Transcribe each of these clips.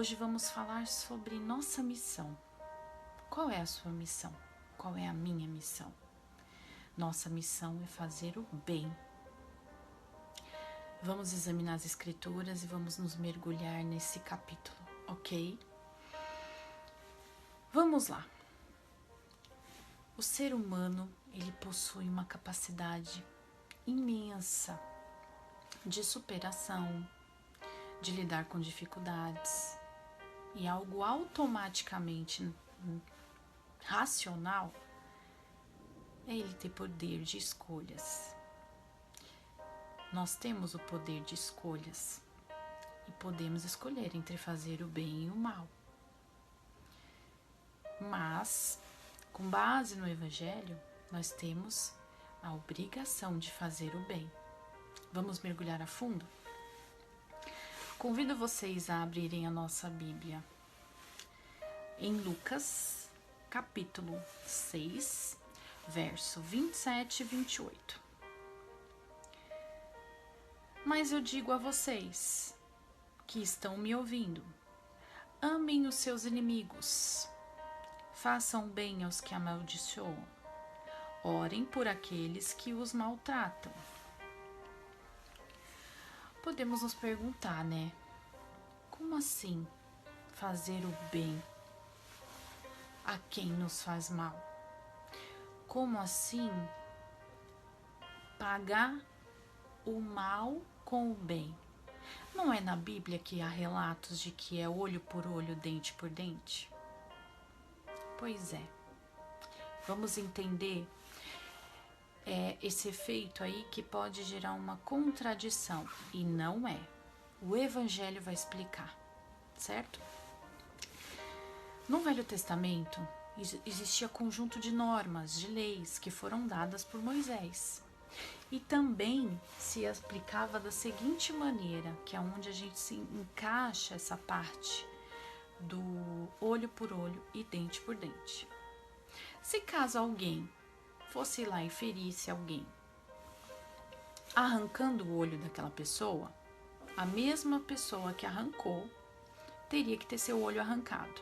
Hoje vamos falar sobre nossa missão. Qual é a sua missão? Qual é a minha missão? Nossa missão é fazer o bem. Vamos examinar as escrituras e vamos nos mergulhar nesse capítulo, ok? Vamos lá. O ser humano, ele possui uma capacidade imensa de superação, de lidar com dificuldades, e algo automaticamente racional é ele ter poder de escolhas. Nós temos o poder de escolhas e podemos escolher entre fazer o bem e o mal. Mas, com base no Evangelho, nós temos a obrigação de fazer o bem. Vamos mergulhar a fundo? Convido vocês a abrirem a nossa Bíblia em Lucas, capítulo 6, verso 27 e 28. Mas eu digo a vocês que estão me ouvindo, amem os seus inimigos, façam bem aos que amaldiçoam, orem por aqueles que os maltratam. Podemos nos perguntar, né? Como assim fazer o bem a quem nos faz mal? Como assim pagar o mal com o bem? Não é na Bíblia que há relatos de que é olho por olho, dente por dente? Pois é. Vamos entender esse efeito aí que pode gerar uma contradição, e não é. O Evangelho vai explicar, certo? No Velho Testamento existia conjunto de normas, de leis que foram dadas por Moisés. E também se aplicava da seguinte maneira, que é onde a gente se encaixa essa parte do olho por olho e dente por dente. Se caso alguém fosse lá e ferisse alguém, arrancando o olho daquela pessoa, a mesma pessoa que arrancou teria que ter seu olho arrancado.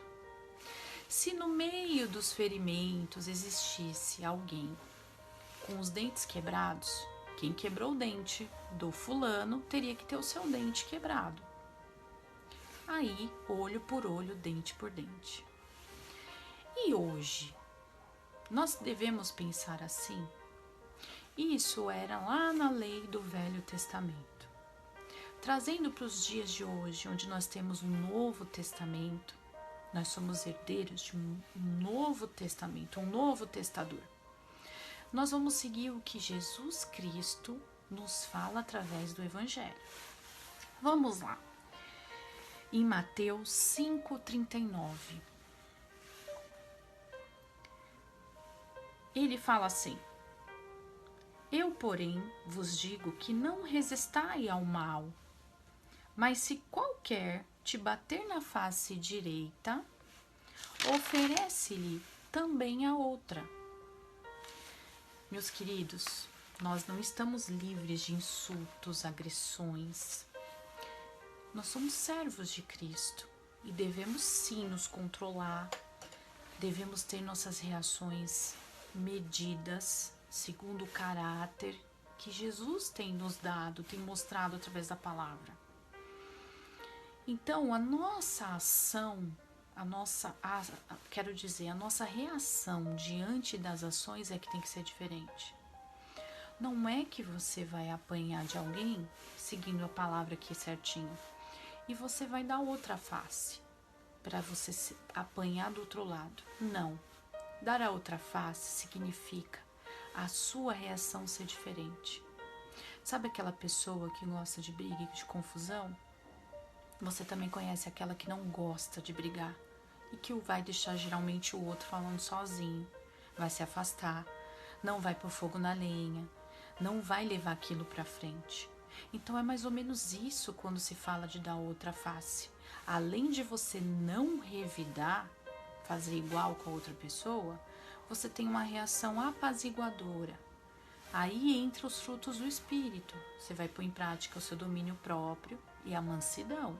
Se no meio dos ferimentos existisse alguém com os dentes quebrados, quem quebrou o dente do fulano teria que ter o seu dente quebrado. Aí, olho por olho, dente por dente. E hoje, nós devemos pensar assim? Isso era lá na lei do Velho Testamento. Trazendo para os dias de hoje, onde nós temos um Novo Testamento, nós somos herdeiros de um Novo Testamento, um novo testador. Nós vamos seguir o que Jesus Cristo nos fala através do Evangelho. Vamos lá. Em Mateus 5,39. Ele fala assim: eu, porém, vos digo que não resistai ao mal, mas se qualquer te bater na face direita, oferece-lhe também a outra. Meus queridos, nós não estamos livres de insultos, agressões. Nós somos servos de Cristo e devemos sim nos controlar, devemos ter nossas reações medidas, segundo o caráter que Jesus tem nos dado, tem mostrado através da palavra. Então, a nossa ação, a nossa reação diante das ações é que tem que ser diferente. Não é que você vai apanhar de alguém, seguindo a palavra aqui certinho, e você vai dar outra face para você se apanhar do outro lado. Não. Dar a outra face significa a sua reação ser diferente. Sabe aquela pessoa que gosta de briga e de confusão? Você também conhece aquela que não gosta de brigar e que vai deixar geralmente o outro falando sozinho, vai se afastar, não vai pôr fogo na lenha, não vai levar aquilo para frente. Então é mais ou menos isso quando se fala de dar outra face. Além de você não revidar, fazer igual com a outra pessoa, você tem uma reação apaziguadora. Aí entra os frutos do Espírito. Você vai pôr em prática o seu domínio próprio e a mansidão.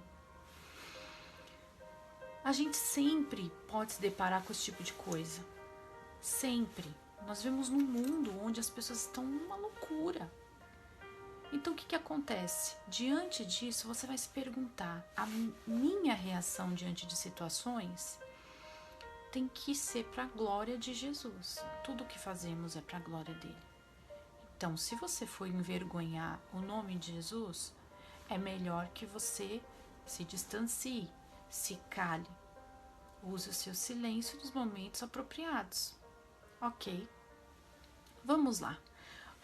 A gente sempre pode se deparar com esse tipo de coisa. Sempre. Nós vivemos num mundo onde as pessoas estão numa loucura. Então o que acontece? Diante disso, você vai se perguntar: a minha reação diante de situações tem que ser para a glória de Jesus. Tudo que fazemos é para a glória dele. Então, se você for envergonhar o nome de Jesus, é melhor que você se distancie, se cale. Use o seu silêncio nos momentos apropriados. Ok? Vamos lá.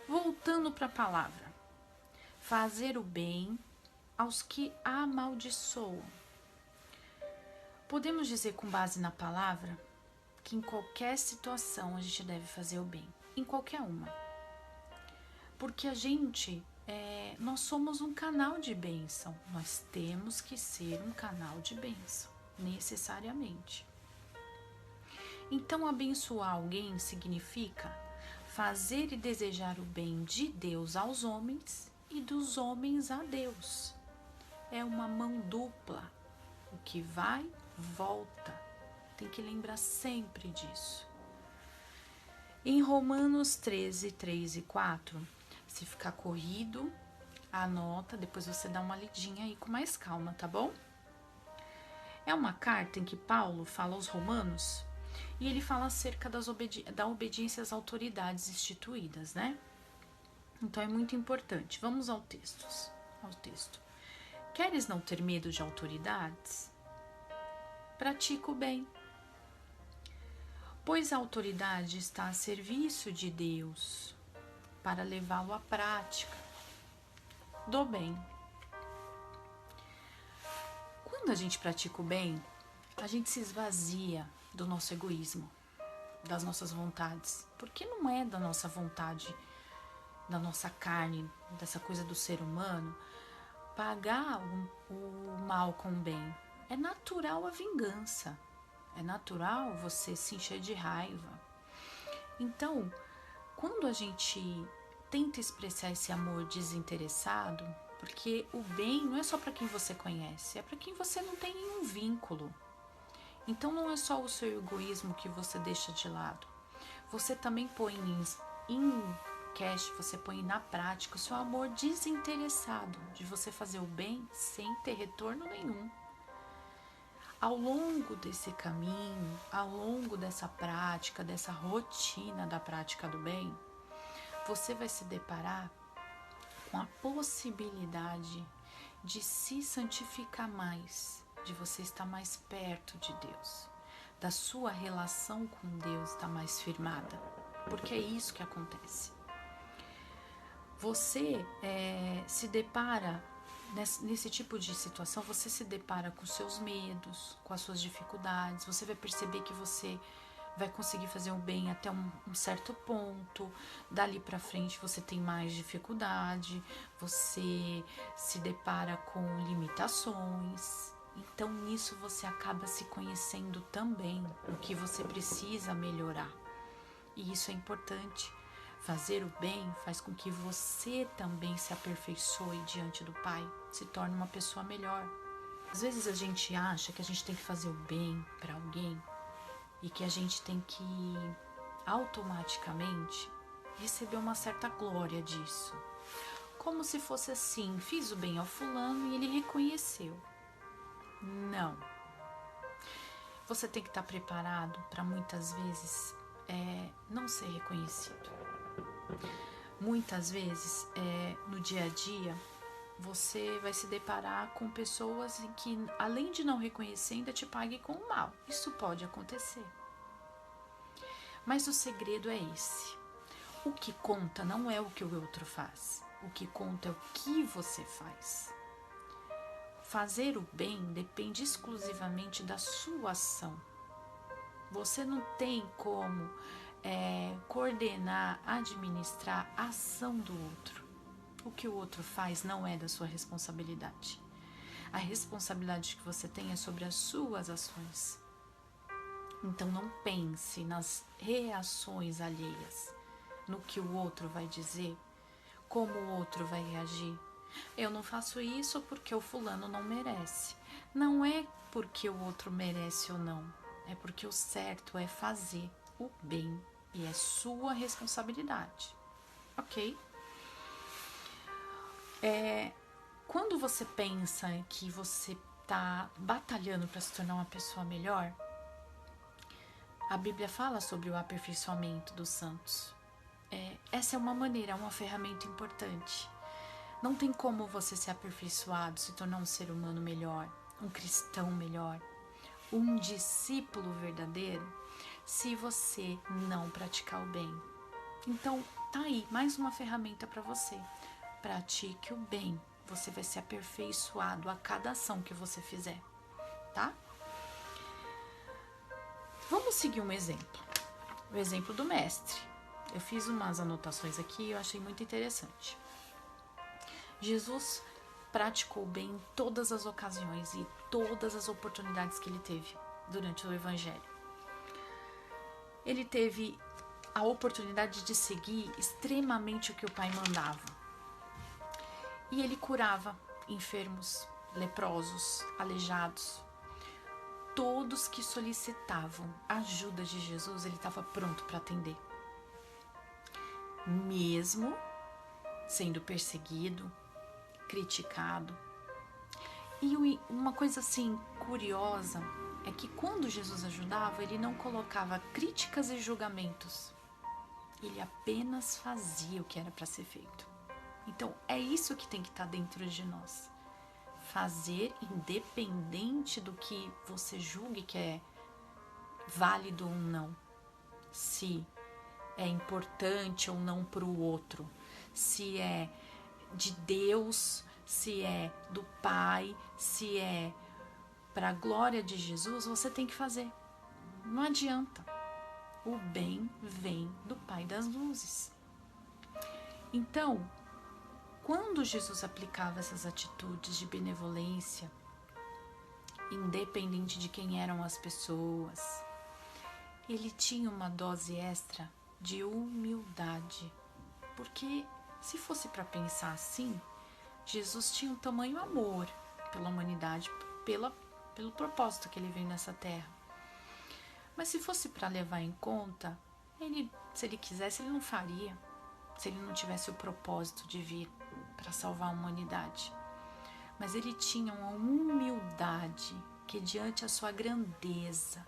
Voltando para a palavra. Fazer o bem aos que amaldiçoam. Podemos dizer, com base na palavra, que em qualquer situação a gente deve fazer o bem. Em qualquer uma. Porque nós somos um canal de bênção. Nós temos que ser um canal de bênção, necessariamente. Então, abençoar alguém significa fazer e desejar o bem de Deus aos homens e dos homens a Deus. É uma mão dupla. O que vai, volta. Tem que lembrar sempre disso. Em Romanos 13, 3 e 4, se ficar corrido, anota, depois você dá uma lidinha aí com mais calma, tá bom? É uma carta em que Paulo fala aos romanos e ele fala acerca da obediência às autoridades instituídas, né? Então é muito importante. Vamos ao texto. Queres não ter medo de autoridades? Pratica o bem. Pois a autoridade está a serviço de Deus para levá-lo à prática do bem. Quando a gente pratica o bem, a gente se esvazia do nosso egoísmo, das nossas vontades, porque não é da nossa vontade, da nossa carne, dessa coisa do ser humano, pagar o mal com o bem. É natural a vingança, é natural você se encher de raiva. Então, quando a gente tenta expressar esse amor desinteressado, porque o bem não é só para quem você conhece, é para quem você não tem nenhum vínculo. Então não é só o seu egoísmo que você deixa de lado. Você também põe em cash, você põe na prática o seu amor desinteressado de você fazer o bem sem ter retorno nenhum. Ao longo desse caminho, ao longo dessa prática, dessa rotina da prática do bem, você vai se deparar com a possibilidade de se santificar mais, de você estar mais perto de Deus, da sua relação com Deus estar mais firmada, porque é isso que acontece. Você se depara, nesse tipo de situação, você se depara com seus medos, com as suas dificuldades, você vai perceber que você vai conseguir fazer o bem até um certo ponto, dali para frente você tem mais dificuldade, você se depara com limitações. Então nisso você acaba se conhecendo também, o que você precisa melhorar. E isso é importante. Fazer o bem faz com que você também se aperfeiçoe diante do Pai, se torne uma pessoa melhor. Às vezes a gente acha que a gente tem que fazer o bem para alguém e que a gente tem que automaticamente receber uma certa glória disso. Como se fosse assim, fiz o bem ao fulano e ele reconheceu. Não. Você tem que estar preparado para muitas vezes não ser reconhecido. Muitas vezes, no dia a dia, você vai se deparar com pessoas em que, além de não reconhecer, ainda te pague com o mal. Isso pode acontecer. Mas o segredo é esse. O que conta não é o que o outro faz. O que conta é o que você faz. Fazer o bem depende exclusivamente da sua ação. Você não tem como coordenar, administrar a ação do outro. O que o outro faz não é da sua responsabilidade. A responsabilidade que você tem é sobre as suas ações. Então não pense nas reações alheias, no que o outro vai dizer, como o outro vai reagir. Eu não faço isso porque o fulano não merece. Não é porque o outro merece ou não. É porque o certo é fazer o bem e é sua responsabilidade. Ok? Quando você pensa que você está batalhando para se tornar uma pessoa melhor, a Bíblia fala sobre o aperfeiçoamento dos santos. Essa é uma maneira, uma ferramenta importante. Não tem como você ser aperfeiçoado, se tornar um ser humano melhor, um cristão melhor, um discípulo verdadeiro, se você não praticar o bem. Então, tá aí mais uma ferramenta para você. Pratique o bem. Você vai ser aperfeiçoado a cada ação que você fizer, tá? Vamos seguir um exemplo. O exemplo do mestre. Eu fiz umas anotações aqui e eu achei muito interessante. Jesus praticou o bem em todas as ocasiões e todas as oportunidades que ele teve durante o evangelho. Ele teve a oportunidade de seguir extremamente o que o Pai mandava. E ele curava enfermos, leprosos, aleijados. Todos que solicitavam a ajuda de Jesus, ele estava pronto para atender. Mesmo sendo perseguido, criticado. E uma coisa assim curiosa é que quando Jesus ajudava, ele não colocava críticas e julgamentos. Ele apenas fazia o que era para ser feito. Então é isso que tem que estar dentro de nós. Fazer independente do que você julgue que é válido ou não. Se é importante ou não para o outro. Se é de Deus, se é do Pai, se é para a glória de Jesus, você tem que fazer. Não adianta. O bem vem do Pai das luzes. Então, quando Jesus aplicava essas atitudes de benevolência, independente de quem eram as pessoas, ele tinha uma dose extra de humildade. Porque se fosse para pensar assim, Jesus tinha um tamanho amor pela humanidade, pelo propósito que ele veio nessa terra. Mas se fosse para levar em conta, se ele quisesse, ele não faria, se ele não tivesse o propósito de vir para salvar a humanidade. Mas ele tinha uma humildade que, diante a sua grandeza,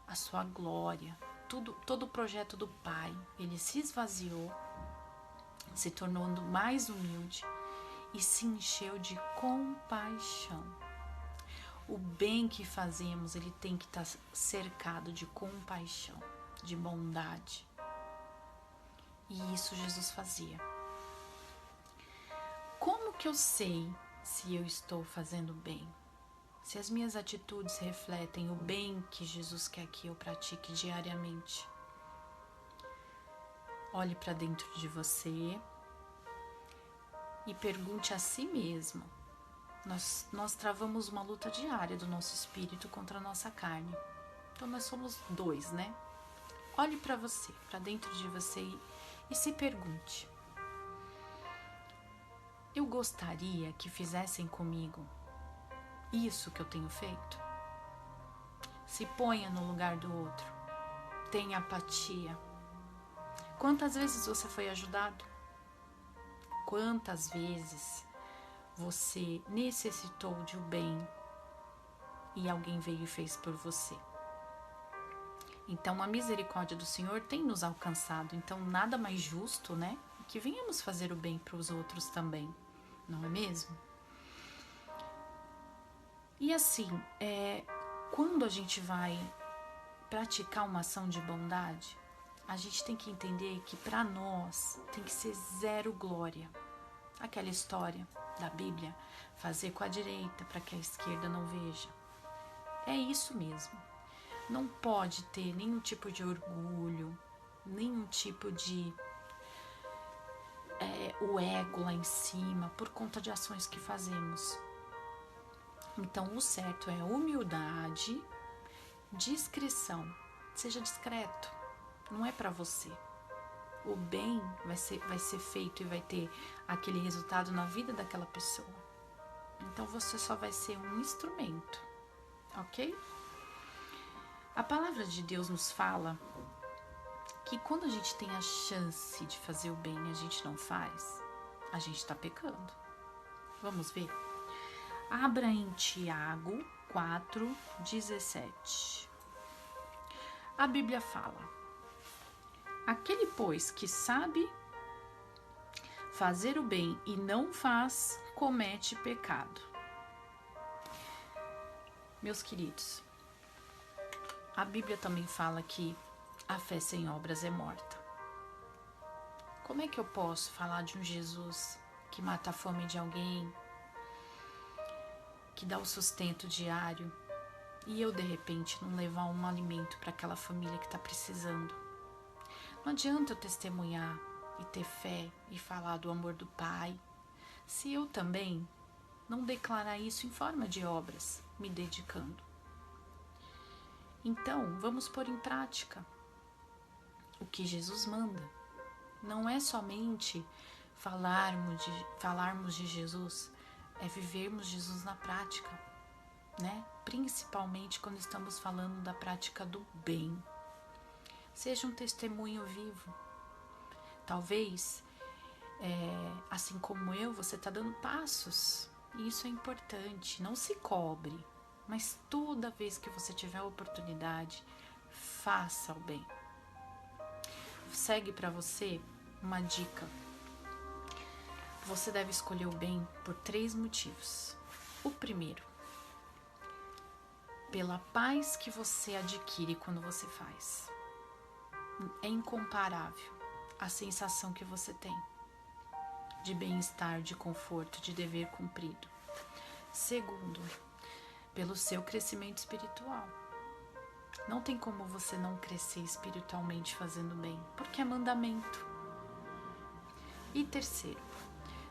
a sua glória, todo o projeto do Pai, ele se esvaziou, se tornando mais humilde e se encheu de compaixão. O bem que fazemos, ele tem que estar cercado de compaixão, de bondade. E isso Jesus fazia. Como que eu sei se eu estou fazendo bem? Se as minhas atitudes refletem o bem que Jesus quer que eu pratique diariamente? Olhe para dentro de você e pergunte a si mesmo. Nós travamos uma luta diária do nosso espírito contra a nossa carne. Então nós somos dois, né? Olhe para você, para dentro de você e se pergunte: eu gostaria que fizessem comigo isso que eu tenho feito? Se ponha no lugar do outro. Tenha apatia. Quantas vezes você foi ajudado? Quantas vezes você necessitou de um bem e alguém veio e fez por você? Então a misericórdia do Senhor tem nos alcançado. Então nada mais justo, né? Que venhamos fazer o bem para os outros também, não é mesmo? E assim, quando a gente vai praticar uma ação de bondade, a gente tem que entender que para nós tem que ser zero glória. Aquela história da Bíblia, fazer com a direita para que a esquerda não veja. É isso mesmo. Não pode ter nenhum tipo de orgulho, nenhum tipo de o ego lá em cima por conta de ações que fazemos. Então o certo é humildade, discrição. Seja discreto, não é para você. o bem vai ser feito e vai ter aquele resultado na vida daquela pessoa. Então você só vai ser um instrumento, ok? A palavra de Deus nos fala que quando a gente tem a chance de fazer o bem e a gente não faz, a gente está pecando. Vamos ver? Abra em Tiago 4:17. A Bíblia fala: aquele, pois, que sabe fazer o bem e não faz, comete pecado. Meus queridos, a Bíblia também fala que a fé sem obras é morta. Como é que eu posso falar de um Jesus que mata a fome de alguém, que dá o sustento diário, e eu de repente não levar um alimento para aquela família que está precisando? Não adianta eu testemunhar e ter fé e falar do amor do Pai, se eu também não declarar isso em forma de obras, me dedicando. Então, vamos pôr em prática o que Jesus manda. Não é somente falarmos de Jesus, é vivermos Jesus na prática, né? Principalmente quando estamos falando da prática do bem. Seja um testemunho vivo. Talvez, assim como eu, você está dando passos, e isso é importante. Não se cobre, mas toda vez que você tiver a oportunidade, faça o bem. Segue para você uma dica. Você deve escolher o bem por 3 motivos. O primeiro, pela paz que você adquire quando você faz. É incomparável a sensação que você tem de bem-estar, de conforto, de dever cumprido. Segundo, pelo seu crescimento espiritual. Não tem como você não crescer espiritualmente fazendo bem, porque é mandamento. E terceiro,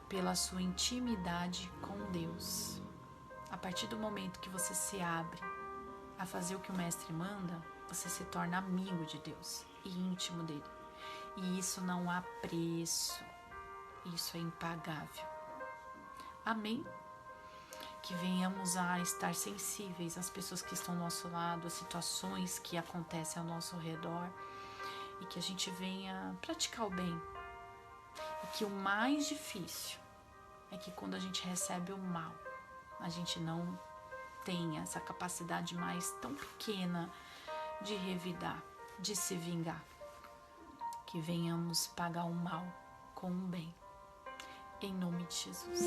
pela sua intimidade com Deus. A partir do momento que você se abre a fazer o que o Mestre manda, você se torna amigo de Deus e íntimo dele. E isso não há preço, isso é impagável. Amém? Que venhamos a estar sensíveis às pessoas que estão ao nosso lado, às situações que acontecem ao nosso redor, e que a gente venha praticar o bem. E que o mais difícil é que quando a gente recebe o mal, a gente não tenha essa capacidade mais tão pequena de revidar, de se vingar. Que venhamos pagar o mal com o bem. Em nome de Jesus.